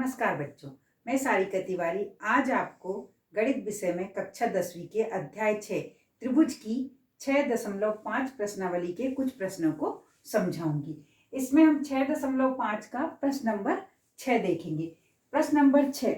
नमस्कार बच्चों, मैं सारिका तिवारी आज आपको गणित विषय में कक्षा 10वीं के अध्याय 6 त्रिभुज की 6.5 प्रश्नावली के कुछ प्रश्नों को समझाऊंगी। इसमें हम 6.5 का प्रश्न नंबर 6 देखेंगे। प्रश्न नंबर 6,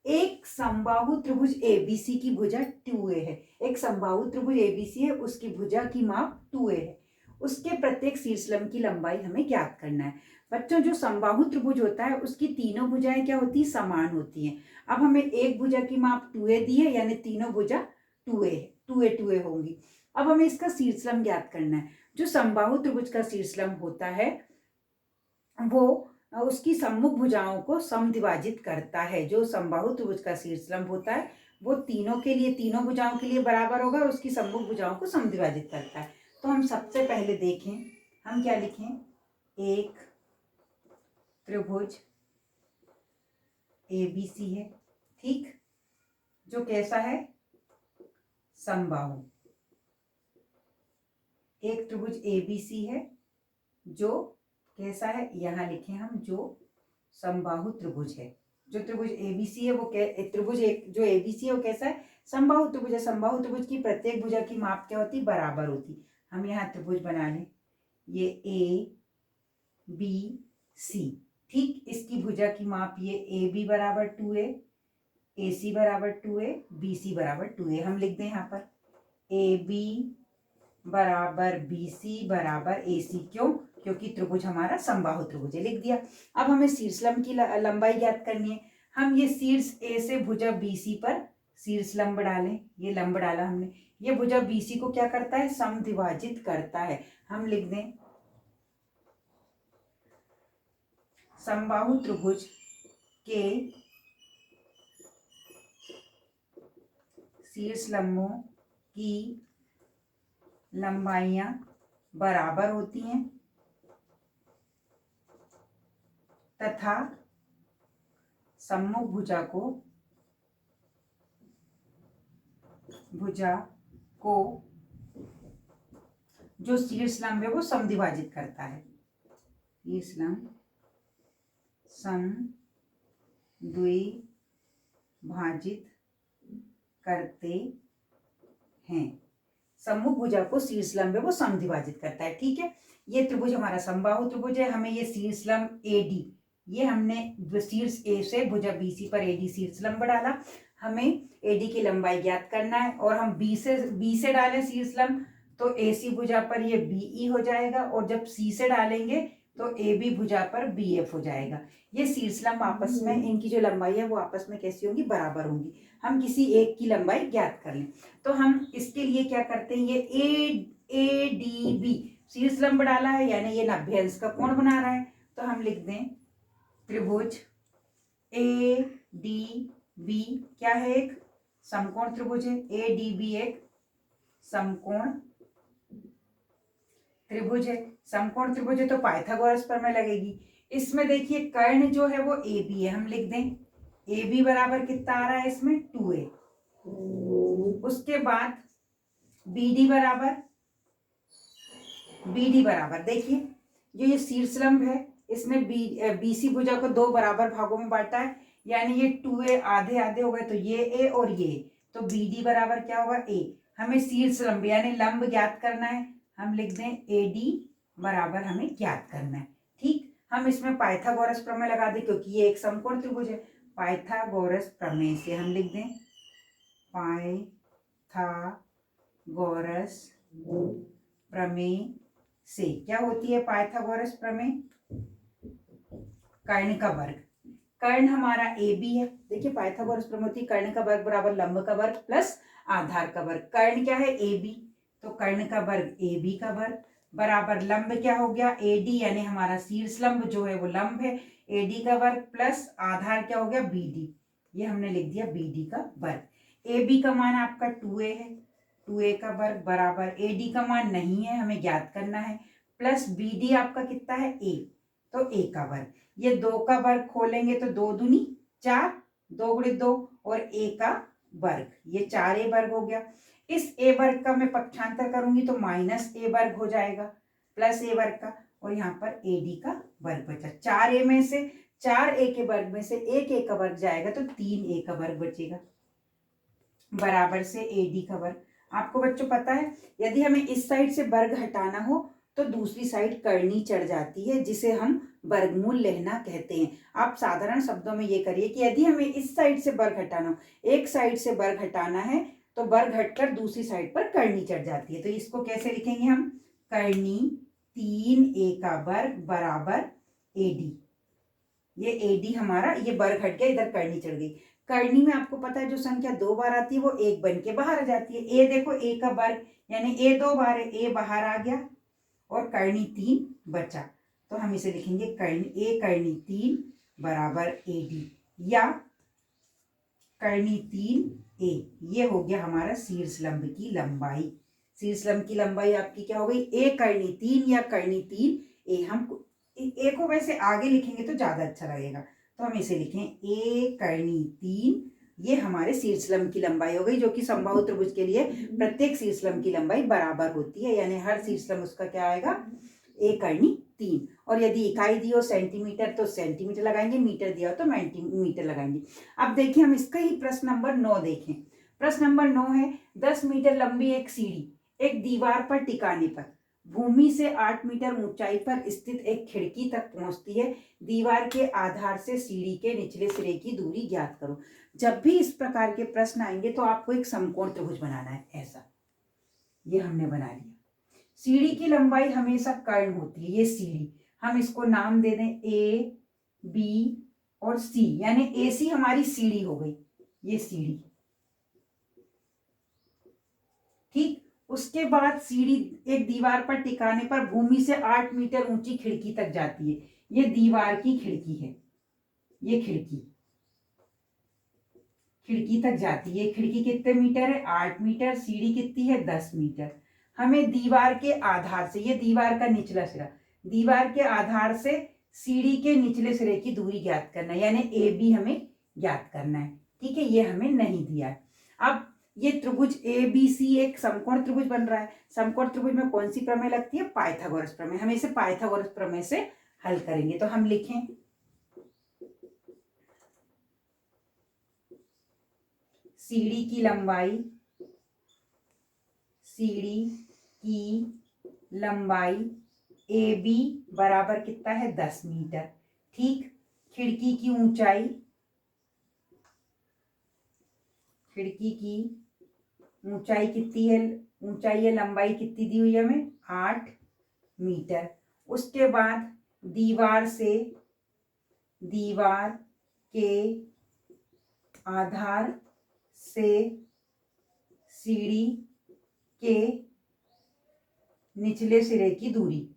एक समबाहु त्रिभुज एबीसी की भुजा 2a है। एक समबाहु त्रिभुज एबीसी है, उसकी भुजा की माप 2a है। उसके प्रत्येक शीर्षलंब की लंबाई हमें ज्ञात करना है। बच्चों, जो समबाहु त्रिभुज होता है उसकी तीनों भुजाएं क्या होती है? समान होती हैं। अब हमें एक भुजा की माप 2a दी है, यानी तीनों भुजा 2a होंगी। अब हमें इसका शीर्षलंब ज्ञात करना है। जो समबाहु त्रिभुज का शीर्षलंब होता है वो उसकी सम्मुख भुजाओं को समद्विभाजित करता है। जो समबाहु त्रिभुज का शीर्षलंब होता है वो तीनों भुजाओं के लिए बराबर होगा और उसकी सम्मुख भुजाओं को समद्विभाजित करता है। तो हम सबसे पहले देखें, हम क्या लिखें? एक त्रिभुज एबीसी है, ठीक, जो कैसा है? समबाहु। एक त्रिभुज एबीसी है जो कैसा है? यहां लिखें हम, जो समबाहु त्रिभुज है। जो त्रिभुज एबीसी है वो जो एबीसी है वो कैसा है? समबाहु त्रिभुज है। समबाहु त्रिभुज की प्रत्येक भुजा की माप क्या होती? बराबर होती। हम यहाँ त्रिभुज बना लें, ये ए बी सी, ठीक। इसकी भुजा की माप ये ए बी बराबर 2a, ए सी बराबर 2a, बी सी बराबर 2a। हम लिख दें यहाँ पर ए बी बराबर बी सी बराबर ए सी। क्यों? क्योंकि त्रिभुज हमारा समबाहु त्रिभुज है। लिख दिया। अब हमें शीर्षलंब की लंबाई ज्ञात करनी है। हम ये शीर्ष ए से भुजा बी सी पर शीर्षलंब डालें। ये लंब डाला हमने। ये भुजा बी सी को क्या करता है? समद्विभाजित करता है। हम लिख दें समबाहु त्रिभुज के शीर्षलंबों की लंबाइयां बराबर होती हैं तथा सम्मुख भुजा को जो शीर्षलंब है वो समद्विभाजित करता है। शीर्षलंब समद्विभाजित करते हैं। सम्मुख भुजा को शीर्षलंब है वो समद्विभाजित करता है, ठीक है। ये त्रिभुज हमारा समबाहु त्रिभुज है। हमें ये शीर्षलंब एडी, ये हमने शीर्ष ए से भुजा बीसी पर एडी शीर्षलंब डाला। हमें एडी की लंबाई ज्ञात करना है और हम बी से डालें शीर्षलंब तो एसी भुजा पर ये बीई हो जाएगा और जब सी से डालेंगे तो ए बी भुजा पर बी एफ हो जाएगा। ये शीर्षलंब आपस में, इनकी जो लंबाई है वो आपस में कैसी होंगी? बराबर होंगी। हम किसी एक की लंबाई ज्ञात कर लें तो हम इसके लिए क्या करते हैं? ये ए डी बी शीर्षलंब डाला है, यानी ये 90 अंश का कोण बना रहा है। तो हम लिख दें त्रिभुज ए डी बी क्या है? एक समकोण त्रिभुज है। ए डी बी एक समकोण त्रिभुज है। समकोण त्रिभुज है तो पाइथागोरस प्रमेय लगेगी। इसमें देखिए कर्ण जो है वो ए बी है। हम लिख दें ए बी बराबर कितना आ रहा है इसमें? 2a। उसके बाद बी डी बराबर देखिए, जो ये शीर्षलंब है इसमें बीसी भुजा को दो बराबर भागों में बांटा है, यानी ये 2a आधे आधे हो गए तो ये a और ये तो बी डी बराबर क्या होगा? a। हमें शीर्षलंब यानी लंब ज्ञात करना है। हम लिख दें ए डी बराबर हमें ज्ञात करना है, ठीक। हम इसमें पाइथागोरस प्रमेय लगा दें क्योंकि ये एक समकोण त्रिभुज है। पाइथागोरस प्रमेय से हम लिख दें पाइथागोरस प्रमेय से क्या होती है? पाइथागोरस प्रमेय कर्ण का वर्ग। कर्ण हमारा ए बी है। देखिए पाइथागोरस प्रमेय होती है कर्ण का वर्ग बराबर लंब का वर्ग प्लस आधार का वर्ग। कर्ण क्या है? ए बी, तो कर्ण का वर्ग ए बी का वर्ग बराबर लंब क्या हो गया? ए डी, यानी हमारा शीर्षलंब जो है वो लंब है। ए डी का वर्ग प्लस आधार क्या हो गया? B D. ये हमने लिख दिया बी डी का वर्ग। ए बी का मान आपका 2a है, 2a का वर्ग बराबर ए डी का मान नहीं है, हमें ज्ञात करना है, प्लस बी डी आपका कितना है? a, तो a का वर्ग। ये 2 का वर्ग खोलेंगे तो 2 दूनी 4, 2 गुणित 2 और a का वर्ग, ये 4a वर्ग हो गया। इस a वर्ग का मैं पक्षांतर करूंगी तो माइनस a वर्ग हो जाएगा प्लस a वर्ग का, और यहाँ पर ad का वर्ग बचा। 4a में से 4 ए के वर्ग में से 1 ए का वर्ग जाएगा तो 3 ए का वर्ग बचेगा, बराबर से ए डी का वर्ग। आपको बच्चों पता है यदि हमें इस साइड से वर्ग हटाना हो तो दूसरी साइड करनी चढ़ जाती है, जिसे हम वर्गमूल लेना कहते हैं। आप साधारण शब्दों में ये करिए कि यदि हमें इस साइड से वर्ग हटाना हो, एक साइड से वर्ग हटाना है तो वर्ग हटकर दूसरी साइड पर करनी चढ़ जाती है। तो इसको कैसे लिखेंगे हम, करनी 3 ए का वर्ग बराबर ए डी। ये ए डी हमारा, ये वर्ग हट गया, इधर करनी चढ़ गई। करनी में आपको पता है जो संख्या 2 बार आती है वो 1 बन के बाहर आ जाती है। ए देखो ए का वर्ग यानी ए 2 बार है, ए बाहर आ गया और करनी 3 बचा। तो हम इसे लिखेंगे करनी 3 बराबर ए डी, या करनी 3 ए। ये हो गया हमारा शीर्षलंब की लंबाई। शीर्षलंब की लंबाई आपकी क्या हो गई, ए करनी 3 या करनी 3 ए। हम ए को वैसे आगे लिखेंगे तो ज्यादा अच्छा लगेगा, तो हम इसे लिखें ए करनी 3। ये हमारे शीर्षलंब की लंबाई हो गई, जो कि समबाहु त्रिभुज के लिए प्रत्येक शीर्षलंब की लंबाई बराबर होती है, यानी हर शीर्षलंब उसका क्या आएगा, ए करनी 3। और यदि इकाई दी हो सेंटीमीटर तो सेंटीमीटर लगाएंगे, मीटर दिया हो तो मीटर लगाएंगे। अब देखिए हम इसका ही प्रश्न नंबर 9 देखें। प्रश्न नंबर 9 है 10 मीटर लंबी एक सीढ़ी एक दीवार पर टिकाने पर भूमि से 8 मीटर ऊंचाई पर स्थित एक खिड़की तक पहुंचती है। दीवार के आधार से सीढ़ी के निचले सिरे की दूरी ज्ञात करो। जब भी इस प्रकार के प्रश्न आएंगे तो आपको एक समकोण त्रिभुज बनाना है। ऐसा ये हमने बना लिया। सीढ़ी की लंबाई हमेशा कर्ण होती है, ये सीढ़ी, हम इसको नाम दे दें ए बी और सी, यानी ए सी हमारी सीढ़ी हो गई, ये सीढ़ी। ठीक, उसके बाद सीढ़ी एक दीवार पर टिकाने पर भूमि से 8 मीटर ऊंची खिड़की तक जाती है। ये दीवार की खिड़की है, ये खिड़की तक जाती है। खिड़की कितने मीटर है, 8 मीटर। सीढ़ी कितनी है, 10 मीटर। हमें दीवार के आधार से, ये दीवार का निचला सिरा, दीवार के आधार से सीढ़ी के निचले सिरे की दूरी ज्ञात करना है, यानी ए बी हमें ज्ञात करना है। ठीक है, ये हमें नहीं दिया है। अब ये त्रिभुज ए बी सी एक समकोण त्रिभुज बन रहा है। समकोण त्रिभुज में कौन सी प्रमेय लगती है, पाइथागोरस प्रमेय। हम इसे पाइथागोरस प्रमेय से हल करेंगे। तो हम लिखें सीढ़ी की लंबाई ए बी बराबर कितना है, 10 मीटर। ठीक, खिड़की की ऊंचाई कितनी है, ऊंचाई है, लंबाई कितनी दी हुई है हमें, 8 मीटर। उसके बाद दीवार के आधार से सीढ़ी के निचले सिरे की दूरी,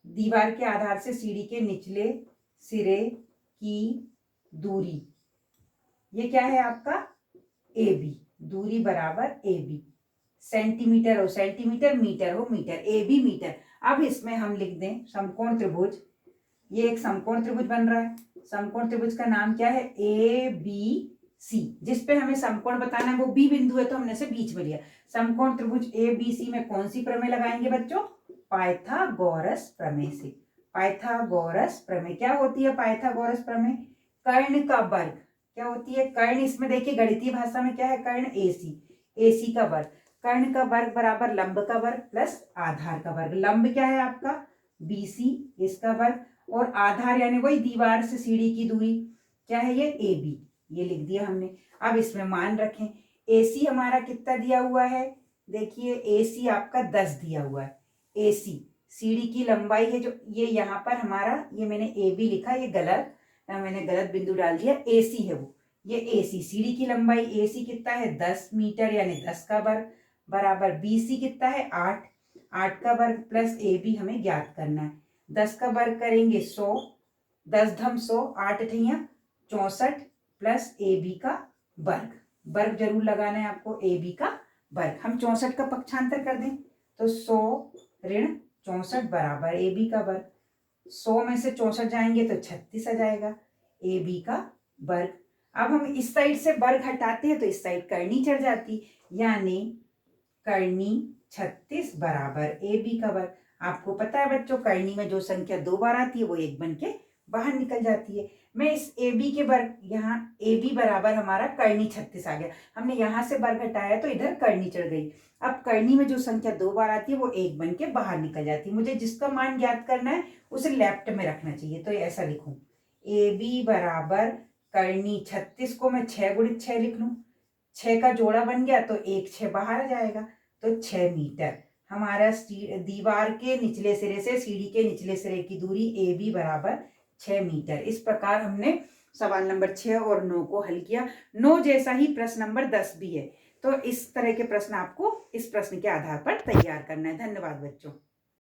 दीवार के आधार से सीढ़ी के निचले सिरे की दूरी, ये क्या है आपका, ए बी। दूरी बराबर ए बी। सेंटीमीटर हो सेंटीमीटर, मीटर हो मीटर, ए बी मीटर। अब इसमें हम लिख दें समकोण त्रिभुज। ये एक समकोण त्रिभुज बन रहा है। समकोण त्रिभुज का नाम क्या है, ए बी सी। जिसपे हमें समकोण बताना है वो बी बिंदु है, तो हमने से बीच में लिया। समकोण त्रिभुज ए बी सी में कौन सी प्रमेय लगाएंगे बच्चों, पाइथागोरस प्रमेय से। पाइथागोरस प्रमेय क्या होती है, पाइथागोरस प्रमेय, कर्ण का वर्ग क्या होती है, कर्ण, इसमें देखिए गणितीय भाषा में क्या है, कर्ण एसी का वर्ग। कर्ण का वर्ग बराबर लंब का वर्ग प्लस आधार का वर्ग। लंब क्या है आपका, बीसी, इसका वर्ग, और आधार यानी वही दीवार से सीढ़ी की दूरी क्या है, ये ए बी, ये लिख दिया हमने। अब इसमें मान रखें, एसी हमारा कितना दिया हुआ है, देखिए एसी आपका 10 दिया हुआ है। एसी सीढ़ी की लंबाई है, जो ये यहाँ पर हमारा, ये मैंने ए बी लिखा, ये गलत, मैंने गलत बिंदु डाल दिया, एसी है वो, ये एसी। सीढ़ी की लंबाई एसी कितना है, 10 मीटर, यानी 10 का वर्ग बराबर बीसी कितना है, 8 का वर्ग प्लस ए बी हमें ज्ञात करना है। 10 का वर्ग करेंगे 100, 10 धम 100, 8 अठैया 64 प्लस ए बी का वर्ग जरूर लगाना है आपको, ए बी का वर्ग। हम 64 का पक्षांतर कर दें तो 100 ऋण 64 बराबर ए बी का वर्ग। 100 में से 64 जाएंगे तो 36 आ जाएगा, ए बी का वर्ग। अब हम इस साइड से वर्ग हटाते हैं तो इस साइड करनी चढ़ जाती, यानी करनी 36 बराबर ए बी का वर्ग। आपको पता है बच्चों, करनी में जो संख्या 2 बार आती है वो 1 बन के बाहर निकल जाती है। मैं इस ए बी के वर्ग, यहाँ ए बी बराबर हमारा करनी 36 आ गया। हमने यहाँ से वर्ग घटाया तो इधर करनी चढ़ गई। अब करनी में जो संख्या 2 बार आती है वो 1 बन के बाहर निकल जाती है। मुझे जिसका मान ज्ञात करना है उसे लेफ्ट में रखना चाहिए। तो ऐसा लिखूं, ए बी बराबर करनी 36 को मैं 6 गुणित 6 लिख लूं। 6 का जोड़ा बन गया तो 1 6 बाहर आ जाएगा, तो 6 मीटर हमारा दीवार के निचले सिरे से सीढ़ी के निचले सिरे की दूरी ए बी बराबर 6 मीटर। इस प्रकार हमने सवाल नंबर 6 और 9 को हल किया। 9 जैसा ही प्रश्न नंबर 10 भी है। तो इस तरह के प्रश्न आपको इस प्रश्न के आधार पर तैयार करना है। धन्यवाद बच्चों।